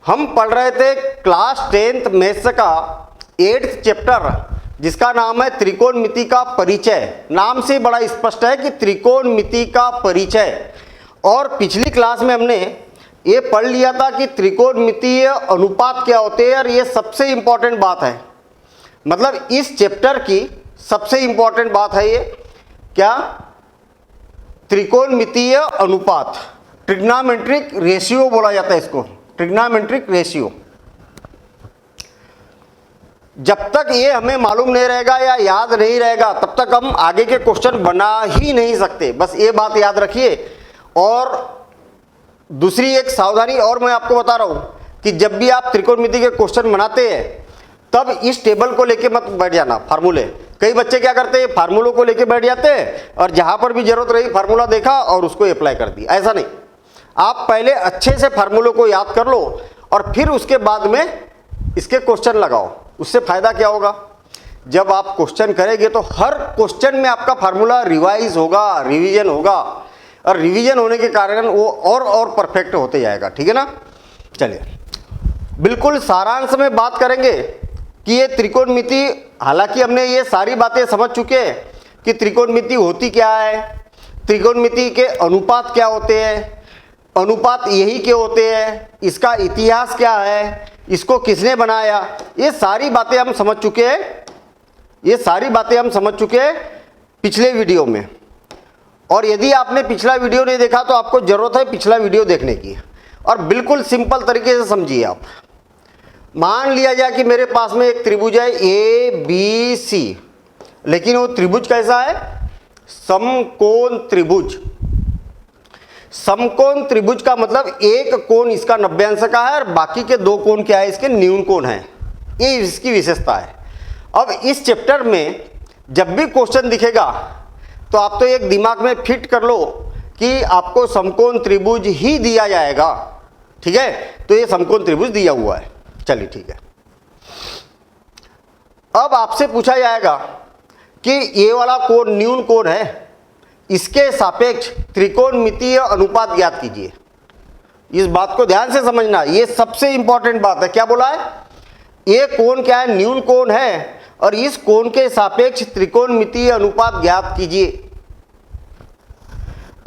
हम पढ़ रहे थे क्लास 10th मैथ्स का 8th चैप्टर, जिसका नाम है त्रिकोणमिति का परिचय। नाम से बड़ा स्पष्ट है कि त्रिकोणमिति का परिचय। और पिछली क्लास में हमने ये पढ़ लिया था कि त्रिकोणमितीय अनुपात क्या होते हैं, और ये सबसे इंपॉर्टेंट बात है। मतलब इस चैप्टर की सबसे इंपॉर्टेंट बात है ये क्या, त्रिकोणमितीय अनुपात, ट्रिग्नोमेट्रिक रेशियो बोला जाता है इसको, ट्रिग्नोमेट्रिक रेशियो। जब तक ये हमें मालूम नहीं रहेगा या याद नहीं रहेगा तब तक हम आगे के क्वेश्चन बना ही नहीं सकते, बस ये बात याद रखिए। और दूसरी एक सावधानी और मैं आपको बता रहा हूं कि जब भी आप त्रिकोणमिति के क्वेश्चन बनाते हैं तब इस टेबल को लेके मत बैठ जाना, फार्मूले। कई बच्चे क्या करते हैं, फार्मूलों को लेके बैठ जाते हैं और जहां पर भी जरूरत रही फार्मूला देखा और उसको अप्लाई कर दिया। ऐसा नहीं, आप पहले अच्छे से फार्मूलों को याद कर लो और फिर उसके बाद में इसके क्वेश्चन लगाओ। उससे फायदा क्या होगा, जब आप क्वेश्चन करेंगे तो हर क्वेश्चन में आपका फार्मूला रिवाइज होगा, रिवीजन होगा, और रिवीजन होने के कारण वो और परफेक्ट होते जाएगा। ठीक है ना। चलिए बिल्कुल सारांश में बात करेंगे कि ये त्रिकोणमिति, हालांकि हमने ये सारी बातें समझ चुके हैं कि त्रिकोणमिति होती क्या है, त्रिकोणमिति के अनुपात क्या होते हैं, अनुपात यही के होते हैं, इसका इतिहास क्या है, इसको किसने बनाया, ये सारी बातें हम समझ चुके हैं। ये सारी बातें हम समझ चुके हैं पिछले वीडियो में। और यदि आपने पिछला वीडियो नहीं देखा तो आपको जरूरत है पिछला वीडियो देखने की। और बिल्कुल सिंपल तरीके से समझिए आप। मान लिया जाए कि मेरे पास में एक त्रिभुज है ABC, लेकिन वो त्रिभुज कैसा है, समकोण त्रिभुज। समकोण त्रिभुज का मतलब एक कोण इसका 90 अंश का है और बाकी के दो कोण क्या है, इसके न्यून कोण है। ये इसकी विशेषता है। अब इस चैप्टर में जब भी क्वेश्चन दिखेगा तो आप तो एक दिमाग में फिट कर लो कि आपको समकोण त्रिभुज ही दिया जाएगा। ठीक है, तो ये समकोण त्रिभुज दिया हुआ है। चलिए ठीक है। अब आपसे पूछा जाएगा कि ये वाला कोण न्यून कोण है, इसके सापेक्ष त्रिकोणमितीय अनुपात ज्ञात कीजिए। इस बात को ध्यान से समझना, ये सबसे इंपॉर्टेंट बात है। क्या बोला है, ये कोण क्या है, न्यून कोण है, और इस कोण के सापेक्ष त्रिकोणमितीय अनुपात ज्ञात कीजिए।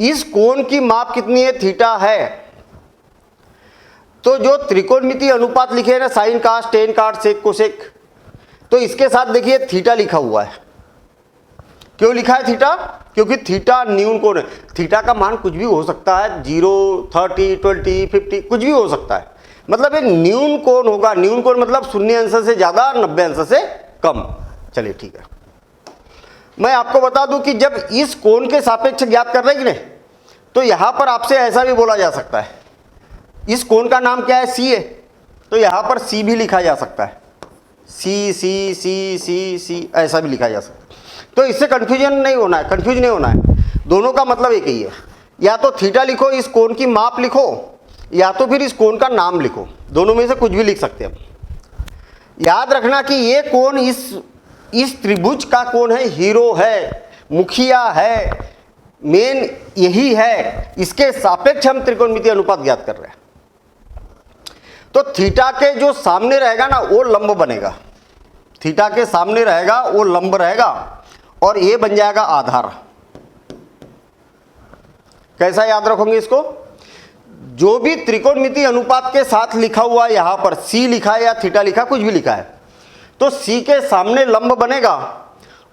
इस कोण की माप कितनी है, थीटा है। तो जो त्रिकोणमितीय अनुपात लिखे हैं ना, साइन कास, टेन काट, सेक कोसेक, तो इसके साथ देखिए थीटा लिखा हुआ है। क्यों लिखा है थीटा, क्योंकि थीटा न्यून कोण है। थीटा का मान कुछ भी हो सकता है, 0, 30, 20, 50, कुछ भी हो सकता है। मतलब ये न्यून कोण होगा। न्यून कोण मतलब 0 अंश से ज्यादा, 90 अंश से कम। चलिए ठीक है। मैं आपको बता दूं कि जब इस कोण के सापेक्ष ज्ञात कर रहे हैं कि नहीं, तो यहां पर आपसे ऐसा भी बोला जा सकता है, इस कोण का नाम क्या है, सी है, तो यहां पर सी भी लिखा जा सकता है। सी सी सी सी सी ऐसा भी लिखा जा सकता है। तो इससे कंफ्यूज नहीं होना है, दोनों का मतलब एक ही है। या तो थीटा लिखो, इस कोण की माप लिखो, या तो फिर इस कोण का नाम लिखो। दोनों में से कुछ भी लिख सकते हैं। याद रखना कि ये कोण इस त्रिभुज का कोण है, हीरो है, मुखिया है, मेन यही है। इसके सापेक्ष हम त्रिकोणमितीय अनुपात ज्ञात कर रहे हैं। तो थीटा के जो सामने रहेगा ना वो लंब बनेगा, थीटा के सामने रहेगा वो लंब रहेगा, और ये बन जाएगा आधार। कैसा याद रखोगे इसको, जो भी त्रिकोणमितीय अनुपात के साथ लिखा हुआ है, यहां पर सी लिखा है या थीटा लिखा, कुछ भी लिखा है, तो सी के सामने लंब बनेगा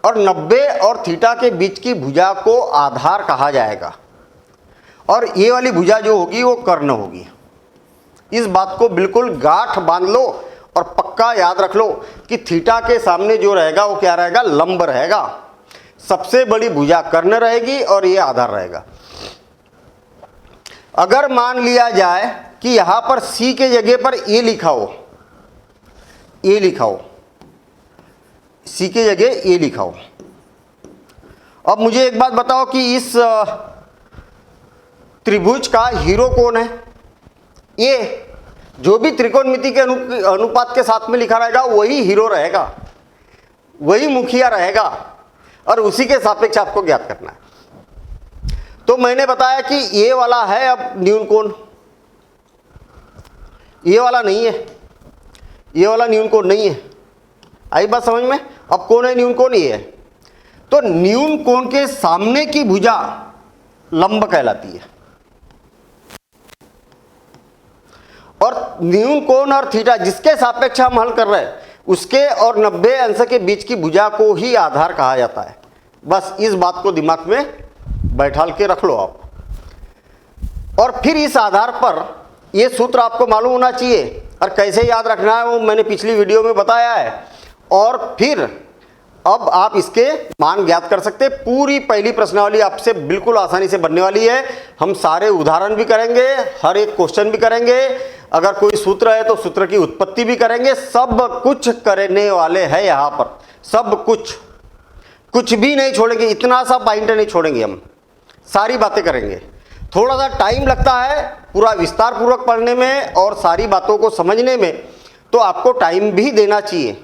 और 90 और थीटा के बीच की भुजा को आधार कहा जाएगा। और ये वाली भुजा जो होगी वो कर्ण होगी। इस बात को बिल्कुल गांठ बांध लो और पक्का याद रख लो कि थीटा के सामने जो रहेगा वो क्या रहेगा, लंब रहेगा। सबसे बड़ी भुजा कर्ण रहेगी और ये आधार रहेगा। अगर मान लिया जाए कि यहां पर सी के जगह पर ए लिखा हो, ए लिखा हो, सी के जगह ए लिखा हो। अब मुझे एक बात बताओ कि इस त्रिभुज का हीरो कौन है, ये जो भी त्रिकोणमिति के अनुपात के साथ में लिखा रहेगा वही हीरो रहेगा, वही मुखिया रहेगा, और उसी के सापेक्ष आपको ज्ञात करना है। तो मैंने बताया कि ये वाला है अब न्यून कोण, ये वाला नहीं है, ये वाला न्यून कोण नहीं है। आई बात समझ में? अब कौन है न्यून कोण? ये है। तो न्यून कोण के सामने की भुजा लंब कहलाती है, और न्यून कोण और थीटा जिसके सापेक्ष हम हल कर रहे हैं उसके और 90 अंश के बीच की भुजा को ही आधार कहा जाता है। बस इस बात को दिमाग में बैठाल के रख लो आप। और फिर इस आधार पर ये सूत्र आपको मालूम होना चाहिए, और कैसे याद रखना है वो मैंने पिछली वीडियो में बताया है। और फिर अब आप इसके मान ज्ञात कर सकते हैं। पूरी पहली प्रश्नावली आपसे बिल्कुल आसानी से बनने वाली है। हम सारे उदाहरण भी करेंगे, हर एक क्वेश्चन भी करेंगे, अगर कोई सूत्र है तो सूत्र की उत्पत्ति भी करेंगे, सब कुछ करने वाले हैं यहाँ पर। सब कुछ भी नहीं छोड़ेंगे, इतना सा पॉइंट नहीं छोड़ेंगे, हम सारी बातें करेंगे। थोड़ा सा टाइम लगता है पूरा विस्तार पूर्वक पढ़ने में और सारी बातों को समझने में, तो आपको टाइम भी देना चाहिए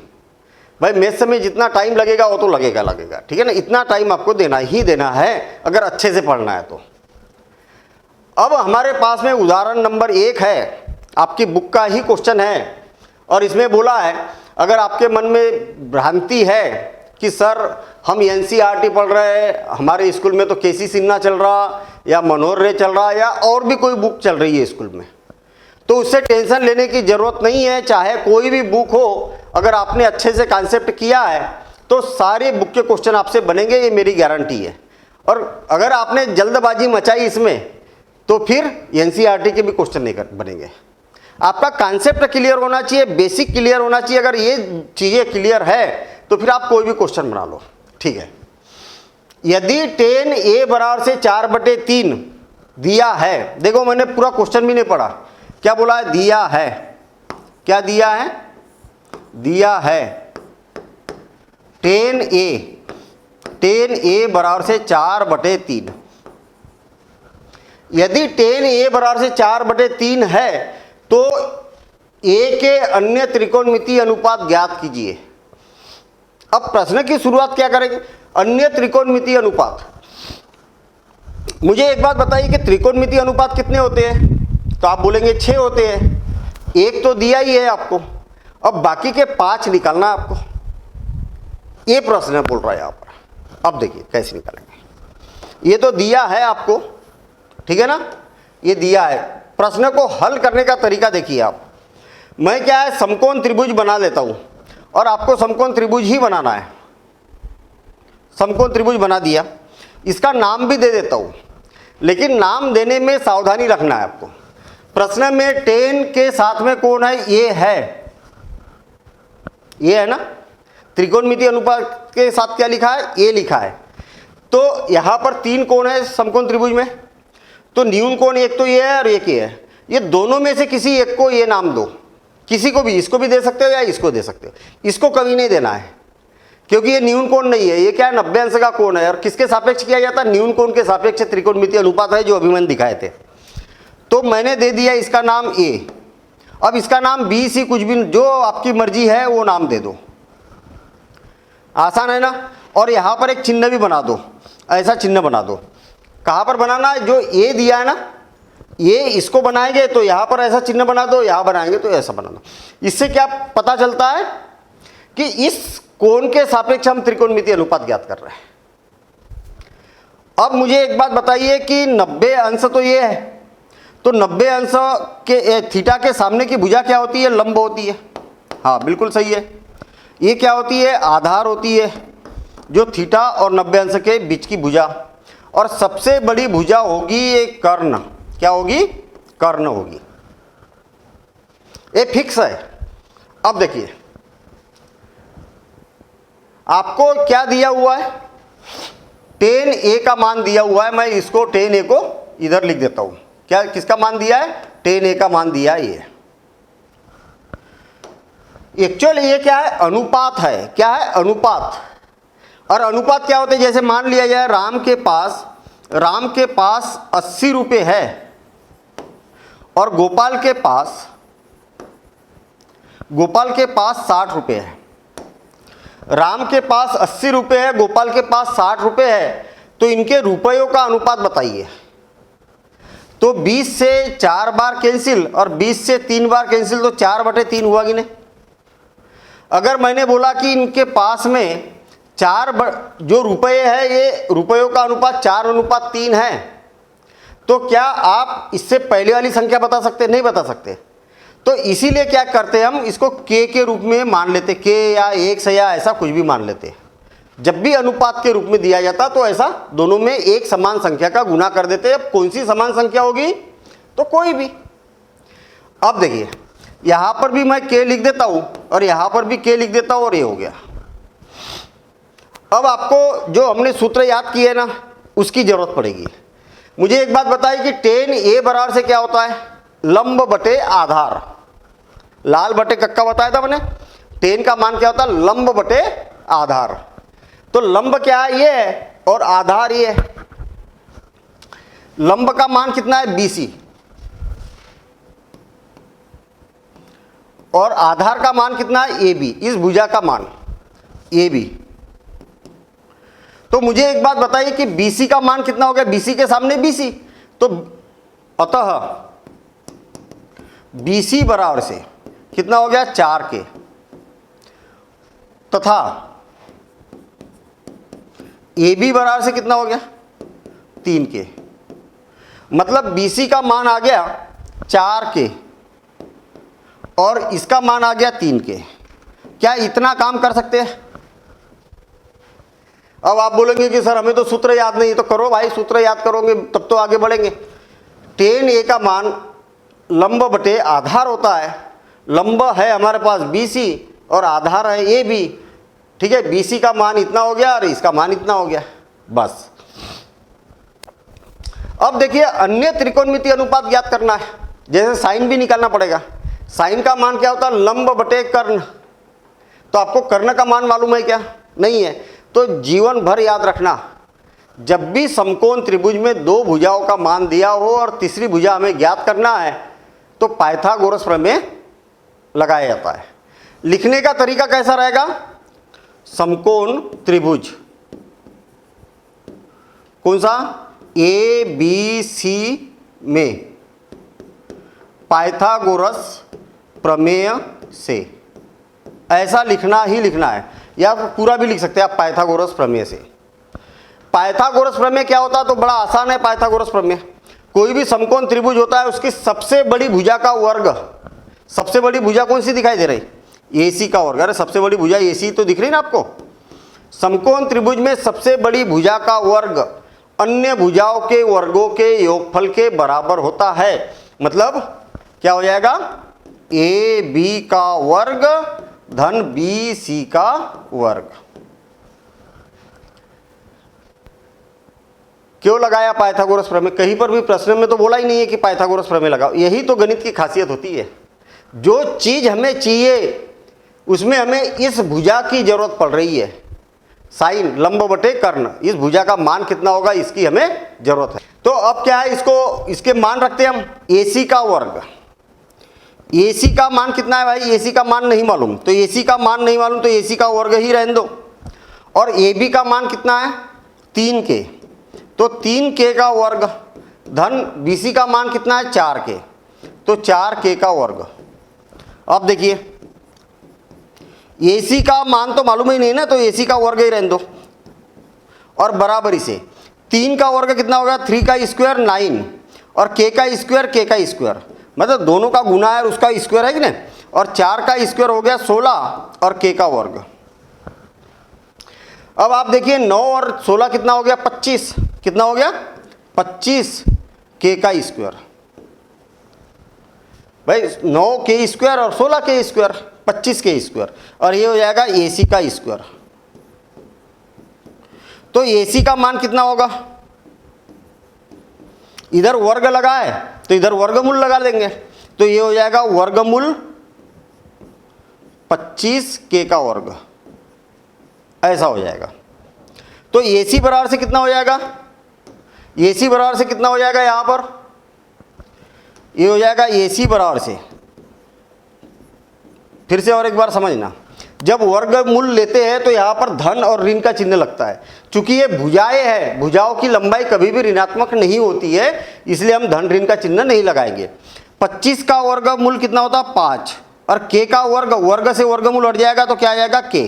भाई। मैथ्स में जितना टाइम लगेगा वो तो लगेगा, ठीक है ना? इतना टाइम आपको देना ही देना है अगर अच्छे से पढ़ना है तो। अब हमारे पास में उदाहरण नंबर 1 है, आपकी बुक का ही क्वेश्चन है, और इसमें बोला है अगर आपके मन में भ्रांति है कि सर हम एनसीईआरटी पढ़ रहे हैं, हमारे स्कूल में तो केसी सिन्हा चल रहा या मनोहर रे चल रहा या और भी कोई बुक चल रही है स्कूल में, तो उससे टेंशन लेने की ज़रूरत नहीं है। चाहे कोई भी बुक हो, अगर आपने अच्छे से कॉन्सेप्ट किया है तो सारे बुक के क्वेश्चन आपसे बनेंगे, ये मेरी गारंटी है। और अगर आपने जल्दबाजी मचाई इसमें तो फिर एनसीईआरटी के भी क्वेश्चन नहीं बनेंगे। आपका कॉन्सेप्ट क्लियर होना चाहिए, बेसिक क्लियर होना चाहिए। अगर ये चीज़ें क्लियर है तो फिर आप कोई भी क्वेश्चन बना लो, ठीक है। यदि tan a बराबर से 4/3 दिया है, देखो मैंने पूरा क्वेश्चन भी नहीं पढ़ा, क्या बोला है? दिया है। क्या दिया है? दिया है tan a बराबर से 4/3। यदि tan a बराबर से 4/3 है तो a के अन्य त्रिकोणमितीय अनुपात ज्ञात कीजिए। अब प्रश्न की शुरुआत क्या करेंगे? अन्य त्रिकोणमितीय अनुपात। मुझे एक बात बताइए कि त्रिकोणमितीय अनुपात कितने होते हैं? तो आप बोलेंगे 6 होते हैं। एक तो दिया ही है आपको, अब बाकी के 5 निकालना है आपको। ये प्रश्न बोल रहा है यहाँ पर। अब देखिए कैसे निकालेंगे। ये तो दिया है आपको, ठीक है ना? ये दिया है। प्रश्न को हल करने का तरीका देखिए आप। मैं क्या है, समकोण त्रिभुज बना लेता हूँ, और आपको समकोण त्रिभुज ही बनाना है। समकोण त्रिभुज बना दिया, इसका नाम भी दे देता हूँ, लेकिन नाम देने में सावधानी रखना है आपको। प्रश्न में tan के साथ में कौन है? ये है, ये है ना। त्रिकोणमितीय अनुपात के साथ क्या लिखा है? ये लिखा है। तो यहाँ पर 3 कोण है समकोण त्रिभुज में, तो न्यून कोण एक तो ये है और एक ये है। ये दोनों में से किसी एक को ये नाम दो, किसी को भी, इसको भी दे सकते हो या इसको दे सकते हो। इसको कभी नहीं देना है क्योंकि ये न्यून कोण नहीं है। ये क्या है? 90 अंश का कोण है, और किसके सापेक्ष किया जाता है? न्यून कोण के सापेक्ष त्रिकोणमितीय अनुपात है जो अभी मैंने दिखाए थे। तो मैंने दे दिया इसका नाम A। अब इसका नाम B C कुछ भी, जो आपकी मर्जी है वो नाम दे दो। आसान है ना? और यहाँ पर एक चिन्ह भी बना दो, ऐसा चिन्ह बना दो। कहाँ पर बनाना है? जो A दिया है ना, ये इसको बनाएंगे तो यहाँ पर ऐसा चिन्ह बना दो, यहाँ बनाएंगे तो ऐसा बना दो। इससे क्या पता चलता है कि इस कोण के सापेक्ष हम त्रिकोणमितीय अनुपात ज्ञात कर रहे हैं। अब मुझे एक बात बताइए कि 90 अंश तो ये है, तो 90 अंश के थीटा के सामने की भुजा क्या होती है? लंब होती है। हाँ बिल्कुल सही है। ये क्या होती है? आधार होती है, जो थीटा और 90 अंश के बीच की भुजा। और सबसे बड़ी भुजा होगी ये कर्ण। क्या होगी? कर्ण होगी। ये फिक्स है। अब देखिए आपको क्या दिया हुआ है? tan a का मान दिया हुआ है। मैं इसको tan a को इधर लिख देता हूं। क्या, किसका मान दिया है? tan a का मान दिया है ये। एक्चुअल ये क्या है? अनुपात है। क्या है? अनुपात। और अनुपात क्या होते हैं? जैसे मान लिया जाए राम के पास 80 रुपये है और गोपाल के पास 60 रुपये है। राम के पास 80 रुपये है, गोपाल के पास 60 रुपये है, तो इनके रुपयों का अनुपात बताइए। तो 20 से 4 बार कैंसिल और 20 से 3 बार कैंसिल, तो 4/3 हुआ कि नहीं। अगर मैंने बोला कि इनके पास में जो रुपये है ये रुपयों का अनुपात 4:3 है, तो क्या आप इससे पहले वाली संख्या बता सकते? नहीं बता सकते। तो इसीलिए क्या करते हैं, हम इसको k के रूप में मान लेते, k या 1 या ऐसा कुछ भी मान लेते। जब भी अनुपात के रूप में दिया जाता तो ऐसा दोनों में एक समान संख्या का गुना कर देते। अब कौन सी समान संख्या होगी? तो कोई भी। अब देखिए यहां पर भी मैं k लिख देता हूं और यहां पर भी k लिख देता हूं और ये हो गया। अब आपको जो हमने सूत्र याद किए ना उसकी जरूरत पड़ेगी। मुझे एक बात बताइए कि tan a बराबर से क्या होता है? लंब बटे आधार। लाल बटे कक्का बताया था मैंने। tan का मान क्या होता है? लंब बटे आधार। तो लंब क्या है? ये है और आधार ये है। लंब का मान कितना है? BC और आधार का मान कितना है? AB। इस भुजा का मान AB। तो मुझे एक बात बताइए कि BC का मान कितना हो गया? BC के सामने BC, तो अतः BC बराबर से कितना हो गया? 4K तथा AB बराबर से कितना हो गया? 3K। मतलब BC का मान आ गया 4K और इसका मान आ गया 3K। क्या इतना काम कर सकते हैं? अब आप बोलेंगे कि सर हमें तो सूत्र याद नहीं। तो करो भाई, सूत्र याद करोगे तब तो आगे बढ़ेंगे। tan a का मान लंब बटे आधार होता है। लंब है हमारे पास BC और आधार है AB। ठीक है, BC का मान इतना हो गया और इसका मान इतना हो गया, बस। अब देखिए अन्य त्रिकोणमितीय अनुपात ज्ञात करना है, जैसे साइन भी निकालना पड़ेगा। साइन का मान क्या होता है? लंब बटे कर्ण। तो आपको कर्ण का मान मालूम है क्या? नहीं है। तो जीवन भर याद रखना, जब भी समकोण त्रिभुज में दो भुजाओं का मान दिया हो और तीसरी भुजा हमें ज्ञात करना है तो पाइथागोरस प्रमेय लगाया जाता है। लिखने का तरीका कैसा रहेगा? समकोण त्रिभुज कौन सा? ABC में पाइथागोरस प्रमेय से, ऐसा लिखना ही लिखना है, या पूरा भी लिख सकते हैं आप पाइथागोरस प्रमेय से। पाइथागोरस प्रमेय क्या होता है? तो बड़ा आसान है। पाइथागोरस प्रमेय, कोई भी समकोण त्रिभुज होता है उसकी सबसे बड़ी भुजा का वर्ग, सबसे बड़ी भुजा कौन सी दिखाई दे रही? AC का वर्ग। अरे सबसे बड़ी भुजा AC तो दिख रही ना आपको। समकोण त्रिभुज में सबसे बड़ी भुजा का वर्ग अन्य भुजाओं के वर्गों के योगफल के बराबर होता है। मतलब क्या हो जाएगा? AB का वर्ग धन BC का वर्ग। क्यों लगाया पाइथागोरस प्रमेय? कहीं पर भी प्रश्न में तो बोला ही नहीं है कि पाइथागोरस प्रमेय लगाओ। यही तो गणित की खासियत होती है। जो चीज हमें चाहिए उसमें हमें इस भुजा की जरूरत पड़ रही है। साइन लंब बटे कर्ण, इस भुजा का मान कितना होगा इसकी हमें जरूरत है। तो अब क्या है, इसके मान रखते हैं हम AC का वर्ग। AC का मान कितना है भाई? AC का मान नहीं मालूम, तो AC का मान नहीं मालूम तो AC का वर्ग ही रहने दो। और AB का मान कितना है? 3K, तो 3K का वर्ग धन BC का मान कितना है? 4K, तो 4K का वर्ग। अब देखिए AC का मान तो मालूम ही नहीं ना, तो AC का वर्ग ही रहने दो। और बराबरी से 3 का वर्ग कितना होगा? 3 का स्क्वायर 9 और K का स्क्वायर K का स्क्वायर, मतलब दोनों का गुना है और उसका स्क्वायर है कि नहीं। और 4 का स्क्वायर हो गया 16 और K का वर्ग। अब आप देखिए 9 और 16 कितना हो गया? 25। कितना हो गया? 25 K का स्क्वायर। भाई 9 K स्क्वायर और 16 K स्क्वायर, 25 K स्क्वायर, और ये हो जाएगा AC का स्क्वायर। तो AC का मान कितना होगा? इधर वर्ग लगा है तो इधर वर्गमूल लगा देंगे, तो ये हो जाएगा वर्गमूल 25 K का वर्ग, ऐसा हो जाएगा। तो AC बराबर से कितना हो जाएगा? AC बराबर से कितना हो जाएगा? यहां पर ये हो जाएगा AC बराबर से, फिर से और एक बार समझना, जब वर्गमूल लेते हैं तो यहाँ पर धन और ऋण का चिन्ह लगता है। चूंकि ये भुजाएं है, भुजाओं की लंबाई कभी भी ऋणात्मक नहीं होती है, इसलिए हम धन ऋण का चिन्ह नहीं लगाएंगे। 25 का वर्गमूल कितना होता है 5, और k का वर्ग से वर्गमूल हट जाएगा तो क्या आ जाएगा k।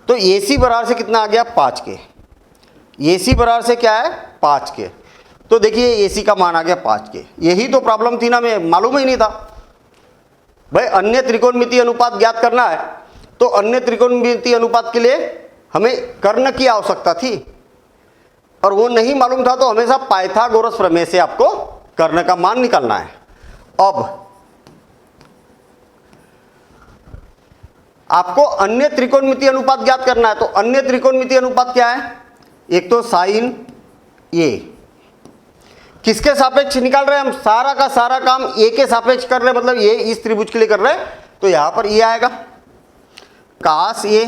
तो AC बराबर से कितना आ गया 5k। AC बराबर से क्या है 5k। तो देखिए AC का मान आ गया 5k। यही तो प्रॉब्लम थी ना, मैं मालूम ही नहीं था भाई। अन्य त्रिकोणमितीय अनुपात ज्ञात करना है तो अन्य त्रिकोणमितीय अनुपात के लिए हमें कर्ण की आवश्यकता थी, और वो नहीं मालूम था तो हमेशा पाइथागोरस प्रमेय से आपको कर्ण का मान निकालना है। अब आपको अन्य त्रिकोणमितीय अनुपात ज्ञात करना है, तो अन्य त्रिकोणमितीय अनुपात क्या है? एक तो साइन ए, किसके सापेक्ष निकाल रहे हैं हम? सारा का सारा काम ए के सापेक्ष कर रहे हैं, मतलब ये इस त्रिभुज के लिए कर रहे हैं, तो यहां पर ये आएगा कास ए,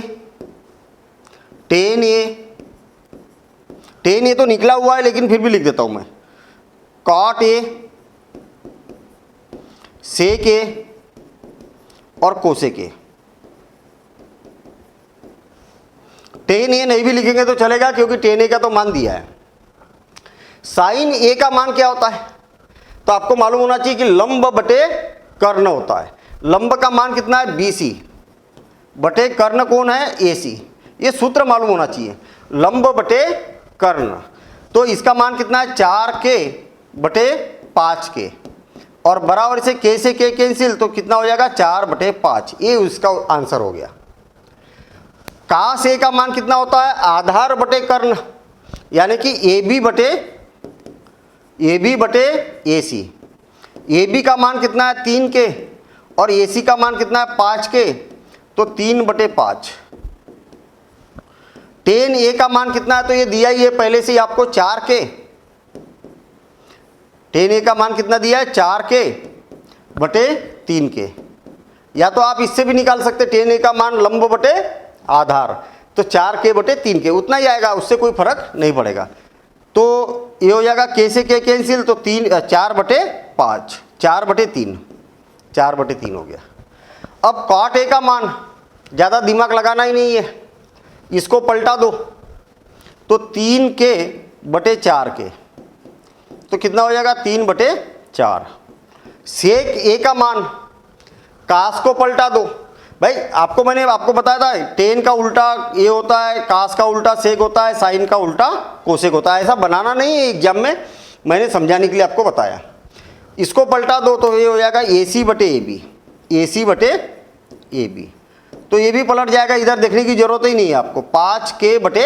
टेन ए, टेन ए तो निकला हुआ है लेकिन फिर भी लिख देता हूं मैं, कॉट ए, सेक ए और कोसेक ए। टेन ए नहीं भी लिखेंगे तो चलेगा क्योंकि टेन ए का तो मान दिया है। साइन ए का मान क्या होता है? तो आपको मालूम होना चाहिए कि लंब बटे कर्ण होता है। लंब का मान कितना है? BC बटे कर्ण कौन है? AC। ये सूत्र मालूम होना चाहिए, लंब बटे कर्ण। तो इसका मान कितना है? 4k बटे 5k, और बराबर से k से k कैंसिल, तो कितना हो जाएगा 4 बटे 5। ये उसका आंसर हो गया। कास ए का मान कितना होता है? आधार बटे कर्ण, यानी कि AB बटे AC। AB का मान कितना है? 3k, और AC का मान कितना है? 5k, तो 3 बटे 5। टेन ए का मान कितना है? तो ये दिया ही है पहले से ही आपको 4k। टेन ए का मान कितना दिया है? 4k बटे 3k। या तो आप इससे भी निकाल सकते, टेन ए का मान लंब बटे आधार, तो 4k बटे 3k उतना ही आएगा, उससे कोई फर्क नहीं पड़ेगा। तो ये हो जाएगा k से k कैंसिल, तो 4 बटे 5, 4 बटे 3, 4 बटे 3 हो गया। अब कॉट ए का मान ज़्यादा दिमाग लगाना ही नहीं है, इसको पलटा दो तो 3k बटे 4k, तो कितना हो जाएगा? 3 बटे 4। सेक ए का मान, कास को पलटा दो भाई। मैंने आपको बताया था टेन का उल्टा ये होता है, कास का उल्टा सेक होता है, साइन का उल्टा कोसेक होता है। ऐसा बनाना नहीं है एग्जाम में, मैंने समझाने के लिए आपको बताया। इसको पलटा दो तो ये हो जाएगा AC बटे AB, AC बटे AB। तो ये भी पलट जाएगा, इधर देखने की जरूरत ही नहीं है आपको। 5k बटे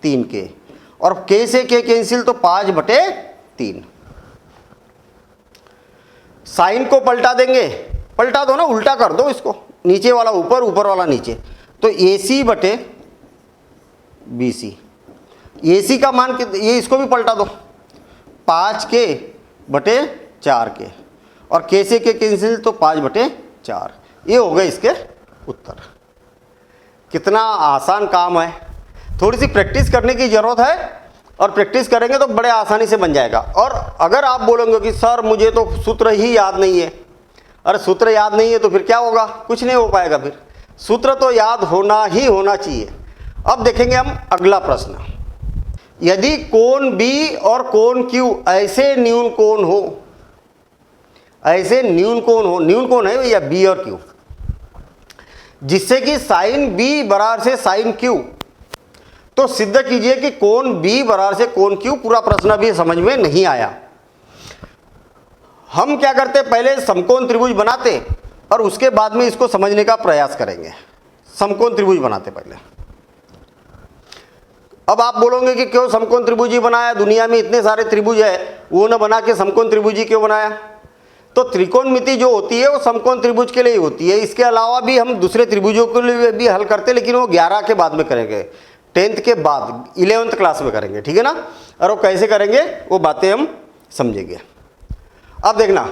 3k, और k से k कैंसिल, तो 5 बटे 3। साइन को पलटा देंगे, पलटा दो ना, उल्टा कर दो इसको, नीचे वाला ऊपर, ऊपर वाला नीचे, तो AC बटे BC। AC का मान ये इसको भी पलटा दो, 5k बटे 4k, और k से k कैंसिल, तो 5 बटे 4। ये हो गए इसके उत्तर। कितना आसान काम है, थोड़ी सी प्रैक्टिस करने की ज़रूरत है, और प्रैक्टिस करेंगे तो बड़े आसानी से बन जाएगा। और अगर आप बोलोगे कि सर मुझे तो सूत्र ही याद नहीं है, अरे सूत्र याद नहीं है तो फिर क्या होगा? कुछ नहीं हो पाएगा। फिर सूत्र तो याद होना ही होना चाहिए। अब देखेंगे हम अगला प्रश्न। यदि कोण B और कोण Q ऐसे न्यून कोण हो, ऐसे न्यून कोण हो, न्यून कोण है भैया B और Q, जिससे कि साइन B बराबर से साइन Q, तो सिद्ध कीजिए कि कोण B बराबर से कोण Q। पूरा प्रश्न भी समझ में नहीं आया। हम क्या करते, पहले समकोण त्रिभुज बनाते और उसके बाद में इसको समझने का प्रयास करेंगे। समकोण त्रिभुज बनाते पहले। अब आप बोलोगे कि क्यों समकोण त्रिभुज ही बनाया, दुनिया में इतने सारे त्रिभुज है, वो न बना के समकोण त्रिभुज ही क्यों बनाया? तो त्रिकोणमिति जो होती है वो समकोण त्रिभुज के लिए ही होती है। इसके अलावा भी हम दूसरे त्रिभुजों के लिए भी हल करते, लेकिन वो 11 के बाद में करेंगे, 10th के बाद, 11th क्लास में करेंगे, ठीक है ना। और वो कैसे करेंगे वो बातें हम समझेंगे। अब देखना,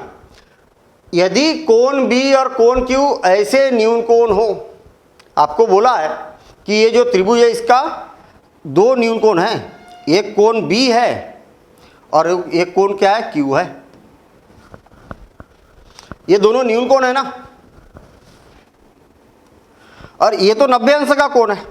यदि कोण B और कोण Q ऐसे न्यून कोण हो, आपको बोला है कि ये जो त्रिभुज है इसका 2 न्यून कोण है, एक कोण B है और एक कोण क्या है? Q है। ये दोनों न्यून कोण है ना। और ये तो 90 अंश का कोण है।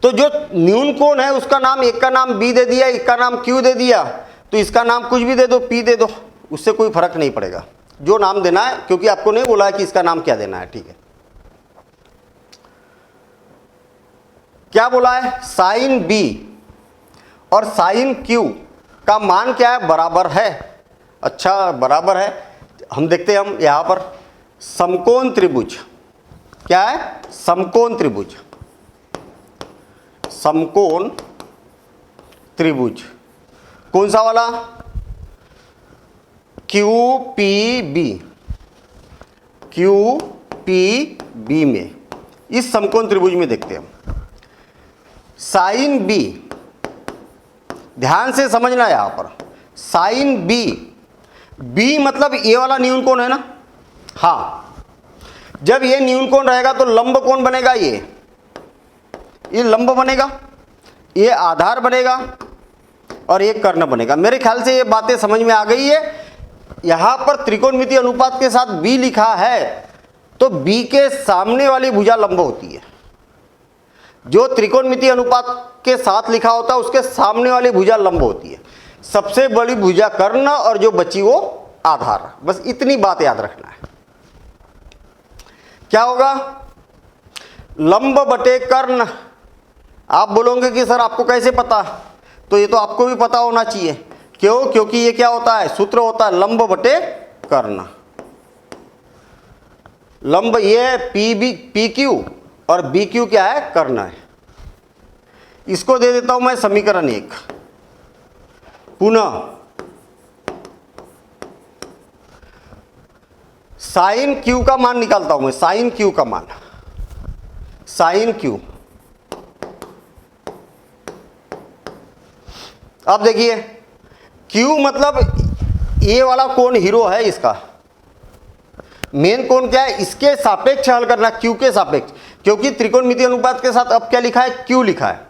तो जो न्यून कोण है उसका नाम, एक का नाम बी दे दिया, एक का नाम क्यू दे दिया, तो इसका नाम कुछ भी दे दो, पी दे दो, उससे कोई फर्क नहीं पड़ेगा, जो नाम देना है, क्योंकि आपको नहीं बोला है कि इसका नाम क्या देना है। ठीक है, क्या बोला है, साइन बी और साइन क्यू का मान क्या है, बराबर है। अच्छा, बराबर है। हम देखते हैं, हम यहां पर समकोण त्रिभुज, क्या है, समकोण त्रिभुज, समकोण त्रिभुज कौन सा वाला, Q P B, Q P B में, इस समकोण त्रिभुज में देखते हैं हम साइन बी, ध्यान से समझना यहां पर, साइन बी, बी मतलब ये वाला न्यून कोण है ना, हाँ, जब ये न्यून कोण रहेगा तो लंब कोण बनेगा, ये लंब बनेगा, ये आधार बनेगा और ये कर्ण बनेगा। मेरे ख्याल से ये बातें समझ में आ गई है। यहां पर त्रिकोणमितीय अनुपात के साथ बी लिखा है, तो बी के सामने वाली भुजा लंब होती है। जो त्रिकोणमितीय अनुपात के साथ लिखा होता है उसके सामने वाली भुजा लंब होती है। सबसे बड़ी भुजा कर्ण और जो बची वो आधार। बस इतनी बात याद रखना है। क्या होगा, लंब बटे कर्ण। आप बोलोगे कि सर आपको कैसे पता, तो ये तो आपको भी पता होना चाहिए। क्यों, क्योंकि ये क्या होता है, सूत्र होता है लंब बटे कर्ण। लंब ये पी क्यू और बी क्यू क्या है, कर्ण है। इसको दे देता हूं मैं समीकरण 1। पुनः साइन क्यू का मान निकालता हूं मैं, साइन क्यू का मान, साइन क्यू। अब देखिए, क्यू मतलब ये वाला कोण हीरो है, इसका मेन कोण क्या है, इसके सापेक्ष हल करना, क्यू के सापेक्ष, क्योंकि त्रिकोणमितीय अनुपात के साथ अब क्या लिखा है, क्यू लिखा है,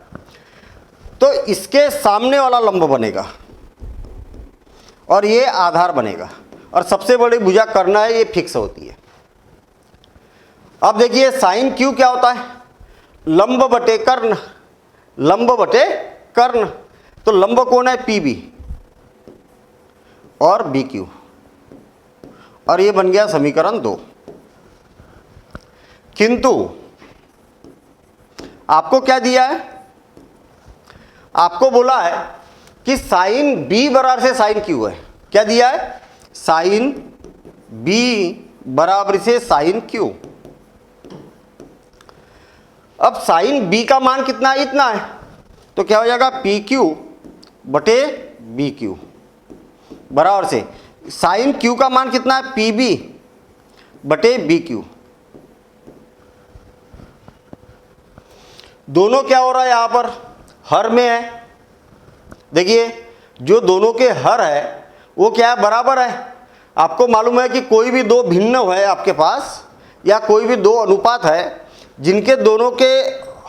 तो इसके सामने वाला लंब बनेगा और ये आधार बनेगा और सबसे बड़ी भुजा कर्ण है, ये फिक्स होती है। अब देखिए साइन क्यू क्या होता है, लंब बटे कर्ण, लंब बटे कर्ण, तो लंब कौन है, पी बी और बी क्यू, और ये बन गया समीकरण 2। किंतु आपको क्या दिया है, आपको बोला है कि साइन बी बराबर से साइन क्यू है। क्या दिया है, साइन बी बराबर से साइन क्यू। अब साइन बी का मान कितना है, इतना है, तो क्या हो जाएगा, पी क्यू बटे बी क्यू बराबर से साइन क्यू का मान कितना है, पी बी बटे बी क्यू। दोनों क्या हो रहा है, यहां पर हर में है। देखिए जो दोनों के हर है वो क्या है, बराबर है। आपको मालूम है कि कोई भी दो भिन्न है आपके पास, या कोई भी दो अनुपात है जिनके दोनों के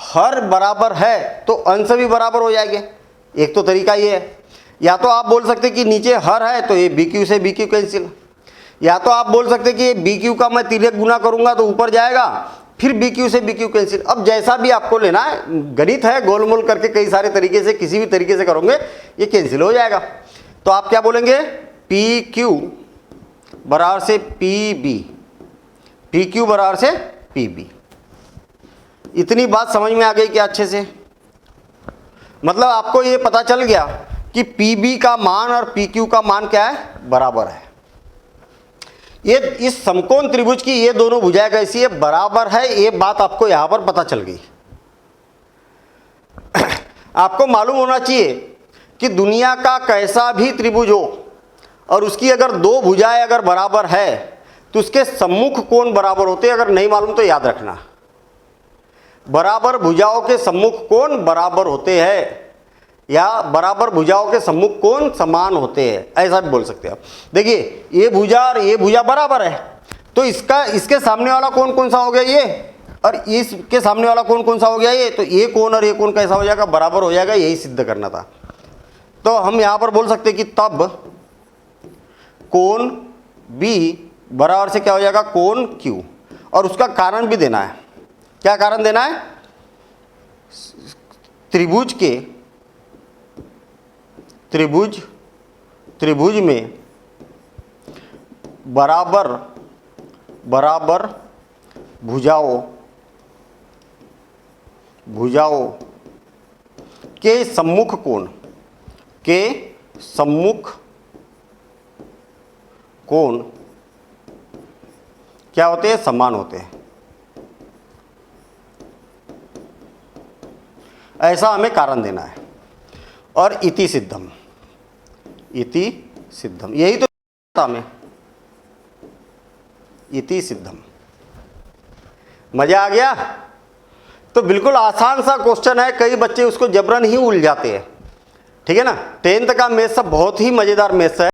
हर बराबर है तो अंश भी बराबर हो जाएंगे। एक तो तरीका ये है, या तो आप बोल सकते कि नीचे हर है तो ये बी क्यू से बी क्यू कैंसिल, या तो आप बोल सकते कि बी क्यू का मैं तिर्यक गुना करूंगा तो ऊपर जाएगा, फिर बी क्यू से बी क्यू कैंसिल। अब जैसा भी आपको लेना है, गणित है, गोलमोल करके कई सारे तरीके से, किसी भी तरीके से करोगे ये कैंसिल हो जाएगा। तो आप क्या बोलेंगे, पी क्यू बराबर से पी बी, पी क्यू बराबर से पी बी। इतनी बात समझ में आ गई क्या अच्छे से, मतलब आपको ये पता चल गया कि पी बी का मान और पी क्यू का मान क्या है, बराबर है। ये इस समकोण त्रिभुज की ये दोनों भुजाएं कैसी है, बराबर है, ये बात आपको यहां पर पता चल गई। आपको मालूम होना चाहिए कि दुनिया का कैसा भी त्रिभुज हो और उसकी अगर दो भुजाएं अगर बराबर है तो उसके सम्मुख कोण बराबर होते हैं। अगर नहीं मालूम तो याद रखना, बराबर भुजाओं के सम्मुख कोण बराबर होते हैं, या बराबर भुजाओं के सम्मुख कोण समान होते हैं, ऐसा भी बोल सकते हैं आप। देखिए ये भुजा और ये भुजा बराबर है, तो इसके सामने वाला कोण कौन सा हो गया, ये, और इसके सामने वाला कोण कौन सा हो गया, ये। तो ये कोण और ये कोण कैसा हो जाएगा, बराबर हो जाएगा। यही सिद्ध करना था। तो हम यहां पर बोल सकते हैं कि तब कोण बी बराबर से क्या हो जाएगा, कोण क्यू, और उसका कारण भी देना है। क्या कारण देना है? त्रिभुज में बराबर भुजाओं के सम्मुख कोण क्या होते हैं? समान होते हैं। ऐसा हमें कारण देना है। और इति सिद्धम, यही तो हमें इति सिद्धम। मजा आ गया? तो बिल्कुल आसान सा क्वेश्चन है, कई बच्चे उसको जबरन ही उलझाते हैं। ठीक है ना। 10th का मैथ्स सब बहुत ही मजेदार मैथ्स है।